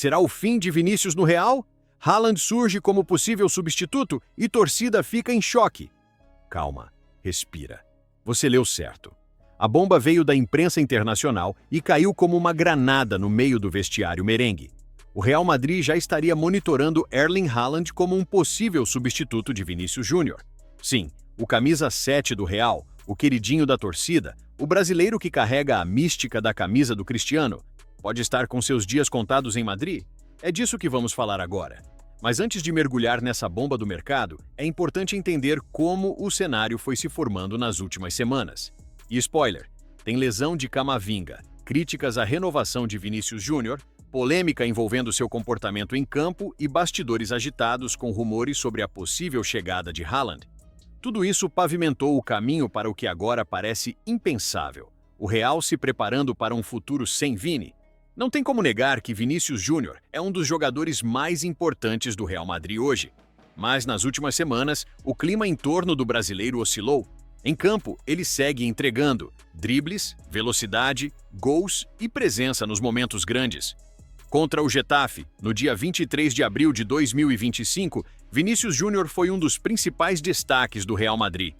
Será o fim de Vinícius no Real? Haaland surge como possível substituto e torcida fica em choque. Calma, respira. Você leu certo. A bomba veio da imprensa internacional e caiu como uma granada no meio do vestiário merengue. O Real Madrid já estaria monitorando Erling Haaland como um possível substituto de Vinícius Júnior. Sim, o camisa 7 do Real, o queridinho da torcida, o brasileiro que carrega a mística da camisa do Cristiano, pode estar com seus dias contados em Madrid? É disso que vamos falar agora. Mas antes de mergulhar nessa bomba do mercado, é importante entender como o cenário foi se formando nas últimas semanas. E spoiler, tem lesão de Camavinga, críticas à renovação de Vinícius Júnior, polêmica envolvendo seu comportamento em campo e bastidores agitados com rumores sobre a possível chegada de Haaland. Tudo isso pavimentou o caminho para o que agora parece impensável: o Real se preparando para um futuro sem Vini. Não tem como negar que Vinícius Júnior é um dos jogadores mais importantes do Real Madrid hoje. Mas nas últimas semanas, o clima em torno do brasileiro oscilou. Em campo, ele segue entregando dribles, velocidade, gols e presença nos momentos grandes. Contra o Getafe, no dia 23 de abril de 2025, Vinícius Júnior foi um dos principais destaques do Real Madrid.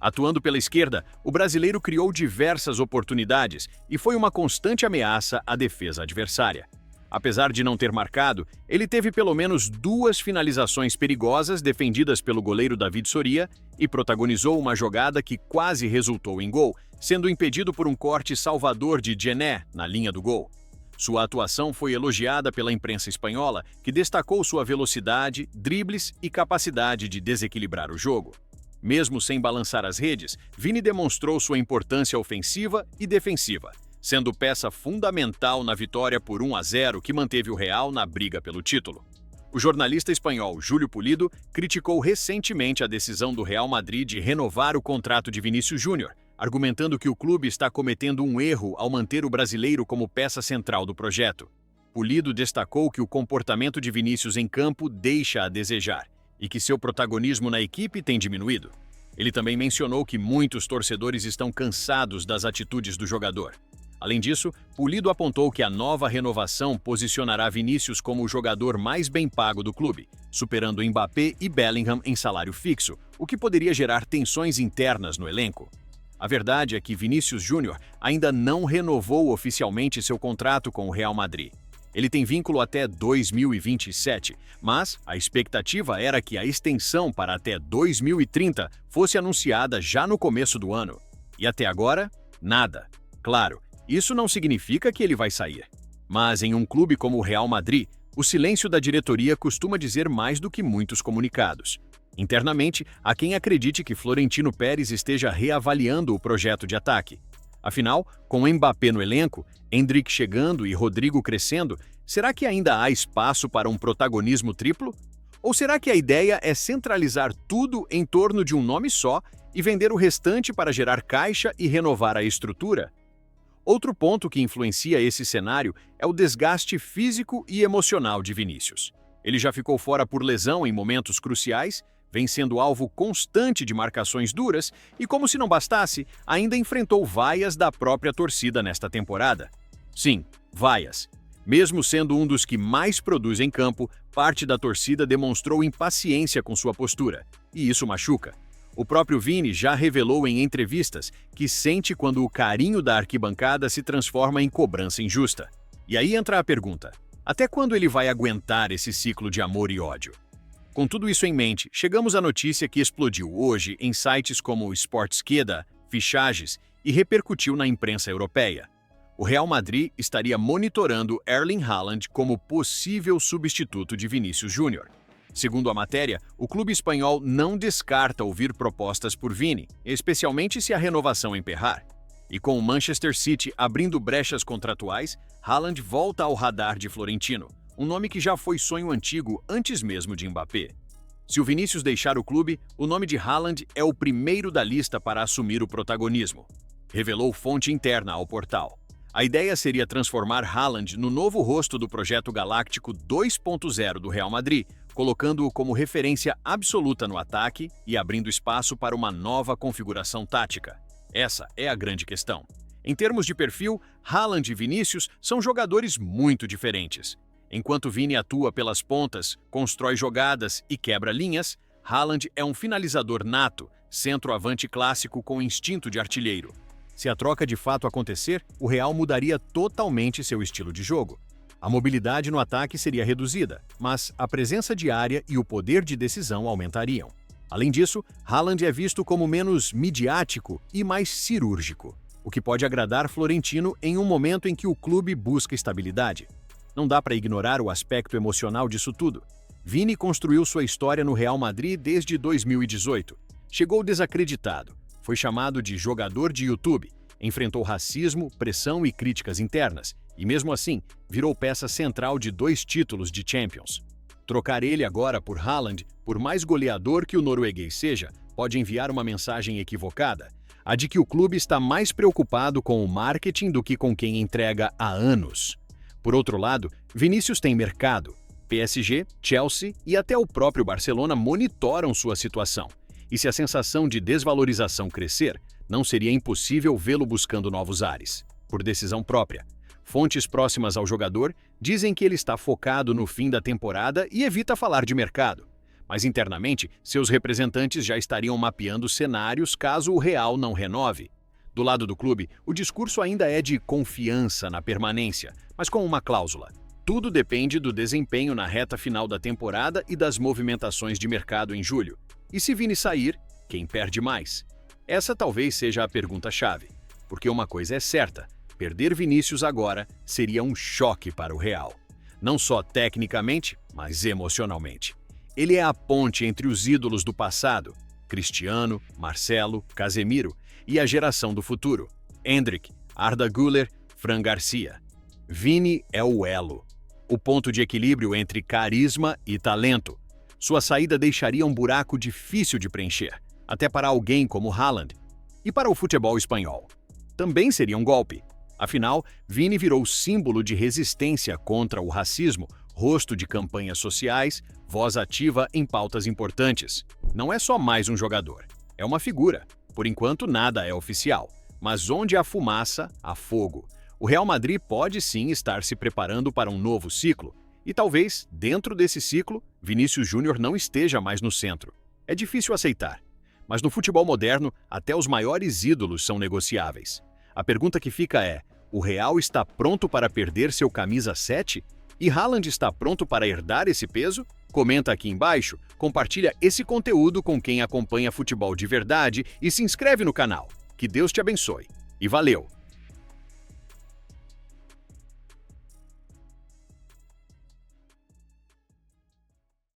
Atuando pela esquerda, o brasileiro criou diversas oportunidades e foi uma constante ameaça à defesa adversária. Apesar de não ter marcado, ele teve pelo menos 2 finalizações perigosas defendidas pelo goleiro David Soria e protagonizou uma jogada que quase resultou em gol, sendo impedido por um corte salvador de Djené na linha do gol. Sua atuação foi elogiada pela imprensa espanhola, que destacou sua velocidade, dribles e capacidade de desequilibrar o jogo. Mesmo sem balançar as redes, Vini demonstrou sua importância ofensiva e defensiva, sendo peça fundamental na vitória por 1-0 que manteve o Real na briga pelo título. O jornalista espanhol Júlio Pulido criticou recentemente a decisão do Real Madrid de renovar o contrato de Vinícius Júnior, argumentando que o clube está cometendo um erro ao manter o brasileiro como peça central do projeto. Pulido destacou que o comportamento de Vinícius em campo deixa a desejar e que seu protagonismo na equipe tem diminuído. Ele também mencionou que muitos torcedores estão cansados das atitudes do jogador. Além disso, Pulido apontou que a nova renovação posicionará Vinícius como o jogador mais bem pago do clube, superando Mbappé e Bellingham em salário fixo, o que poderia gerar tensões internas no elenco. A verdade é que Vinícius Júnior ainda não renovou oficialmente seu contrato com o Real Madrid. Ele tem vínculo até 2027, mas a expectativa era que a extensão para até 2030 fosse anunciada já no começo do ano. E até agora, nada. Claro, isso não significa que ele vai sair. Mas em um clube como o Real Madrid, o silêncio da diretoria costuma dizer mais do que muitos comunicados. Internamente, há quem acredite que Florentino Pérez esteja reavaliando o projeto de ataque. Afinal, com Mbappé no elenco, Endrick chegando e Rodrigo crescendo, será que ainda há espaço para um protagonismo triplo? Ou será que a ideia é centralizar tudo em torno de um nome só e vender o restante para gerar caixa e renovar a estrutura? Outro ponto que influencia esse cenário é o desgaste físico e emocional de Vinícius. Ele já ficou fora por lesão em momentos cruciais, vem sendo alvo constante de marcações duras e, como se não bastasse, ainda enfrentou vaias da própria torcida nesta temporada. Sim, vaias. Mesmo sendo um dos que mais produz em campo, parte da torcida demonstrou impaciência com sua postura, e isso machuca. O próprio Vini já revelou em entrevistas que sente quando o carinho da arquibancada se transforma em cobrança injusta. E aí entra a pergunta: até quando ele vai aguentar esse ciclo de amor e ódio? Com tudo isso em mente, chegamos à notícia que explodiu hoje em sites como Sportskeda, Fichages e repercutiu na imprensa europeia. O Real Madrid estaria monitorando Erling Haaland como possível substituto de Vinícius Júnior. Segundo a matéria, o clube espanhol não descarta ouvir propostas por Vini, especialmente se a renovação emperrar. E com o Manchester City abrindo brechas contratuais, Haaland volta ao radar de Florentino, um nome que já foi sonho antigo antes mesmo de Mbappé. Se o Vinícius deixar o clube, o nome de Haaland é o primeiro da lista para assumir o protagonismo, revelou fonte interna ao portal. A ideia seria transformar Haaland no novo rosto do projeto galáctico 2.0 do Real Madrid, colocando-o como referência absoluta no ataque e abrindo espaço para uma nova configuração tática. Essa é a grande questão. Em termos de perfil, Haaland e Vinícius são jogadores muito diferentes. Enquanto Vini atua pelas pontas, constrói jogadas e quebra linhas, Haaland é um finalizador nato, centroavante clássico com instinto de artilheiro. Se a troca de fato acontecer, o Real mudaria totalmente seu estilo de jogo. A mobilidade no ataque seria reduzida, mas a presença de área e o poder de decisão aumentariam. Além disso, Haaland é visto como menos midiático e mais cirúrgico, o que pode agradar Florentino em um momento em que o clube busca estabilidade. Não dá para ignorar o aspecto emocional disso tudo. Vini construiu sua história no Real Madrid desde 2018. Chegou desacreditado, foi chamado de jogador de YouTube, enfrentou racismo, pressão e críticas internas, e mesmo assim, virou peça central de 2 títulos de Champions. Trocar ele agora por Haaland, por mais goleador que o norueguês seja, pode enviar uma mensagem equivocada, a de que o clube está mais preocupado com o marketing do que com quem entrega há anos. Por outro lado, Vinícius tem mercado. PSG, Chelsea e até o próprio Barcelona monitoram sua situação. E se a sensação de desvalorização crescer, não seria impossível vê-lo buscando novos ares, por decisão própria. Fontes próximas ao jogador dizem que ele está focado no fim da temporada e evita falar de mercado. Mas internamente, seus representantes já estariam mapeando cenários caso o Real não renove. Do lado do clube, o discurso ainda é de confiança na permanência, mas com uma cláusula. Tudo depende do desempenho na reta final da temporada e das movimentações de mercado em julho. E se Vini sair, quem perde mais? Essa talvez seja a pergunta-chave, porque uma coisa é certa: perder Vinícius agora seria um choque para o Real. Não só tecnicamente, mas emocionalmente. Ele é a ponte entre os ídolos do passado, Cristiano, Marcelo, Casemiro, e a geração do futuro, Endrick, Arda Güler, Fran Garcia. Vini é o elo, o ponto de equilíbrio entre carisma e talento. Sua saída deixaria um buraco difícil de preencher, até para alguém como Haaland. E para o futebol espanhol, também seria um golpe. Afinal, Vini virou símbolo de resistência contra o racismo, rosto de campanhas sociais, voz ativa em pautas importantes. Não é só mais um jogador, é uma figura. Por enquanto, nada é oficial, mas onde há fumaça, há fogo. O Real Madrid pode sim estar se preparando para um novo ciclo, e talvez, dentro desse ciclo, Vinícius Júnior não esteja mais no centro. É difícil aceitar, mas no futebol moderno, até os maiores ídolos são negociáveis. A pergunta que fica é: o Real está pronto para perder seu camisa 7? E Haaland está pronto para herdar esse peso? Comenta aqui embaixo, compartilha esse conteúdo com quem acompanha futebol de verdade e se inscreve no canal. Que Deus te abençoe. E valeu!